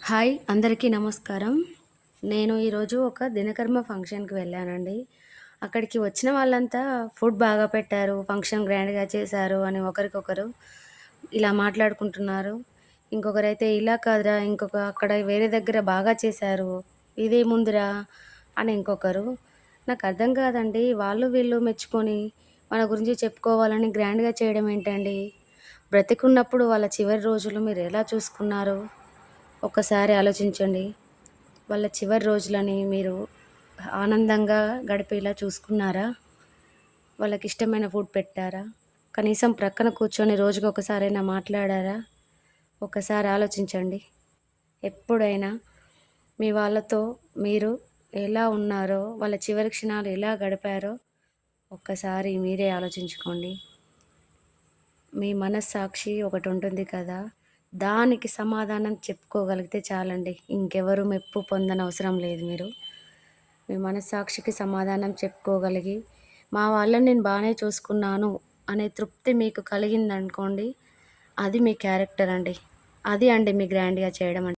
Hi అందరికీ నమస్కారం. నేను ఈరోజు ఒక దినకర్మ ఫంక్షన్‌కి వెళ్ళానండి. అక్కడికి వచ్చిన వాళ్ళంతా ఫుడ్ బాగా పెట్టారు, ఫంక్షన్ గ్రాండ్‌గా చేశారు అని ఒకరికొకరు ఇలా మాట్లాడుకుంటున్నారు. ఇంకొకరైతే ఇలా కాదురా అక్కడ వేరే దగ్గర బాగా చేశారు, ఇదేముందిరా అని ఇంకొకరు. నాకర్థం కాదండి. వాళ్ళు వీళ్ళు మెచ్చుకొని మన గురించి చెప్పుకోవాలని గ్రాండ్‌గా చేయడం ఏంటండి? బ్రతికున్నప్పుడు వాళ్ళ చివరి రోజులు మీరెలా చూసుకున్నారు? ఒక్కసారి ఆలోచించండి. వాళ్ళ చివరి రోజులని మీరు ఆనందంగా గడిపేలా చూసుకున్నారా? వాళ్ళకిష్టమైన ఫుడ్ పెట్టారా? కనీసం ప్రక్కన కూర్చొని రోజుకొకసారైనా మాట్లాడారా? ఒక్కసారి ఆలోచించండి. ఎప్పుడైనా మీ వాళ్ళతో మీరు ఎలా ఉన్నారో, వాళ్ళ చివరి క్షణాలు ఎలా గడిపారో ఒక్కసారి మీరే ఆలోచించుకోండి. మీ మనస్సాక్షి ఒకటుంటుంది కదా! దానికి సమాధానం చెప్పుకోగలిగితే చాలండి. ఇంకెవరు మెప్పు పొందనవసరం లేదు మీరు. మీ మనస్సాక్షికి సమాధానం చెప్పుకోగలిగి, మా వాళ్ళని నేను బానే చూసుకున్నాను అనే తృప్తి మీకు కలిగిందనుకోండి, అది మీ క్యారెక్టర్ అండి. అది అండి మీ గ్రాండ్‌గా చేయడం అంటే.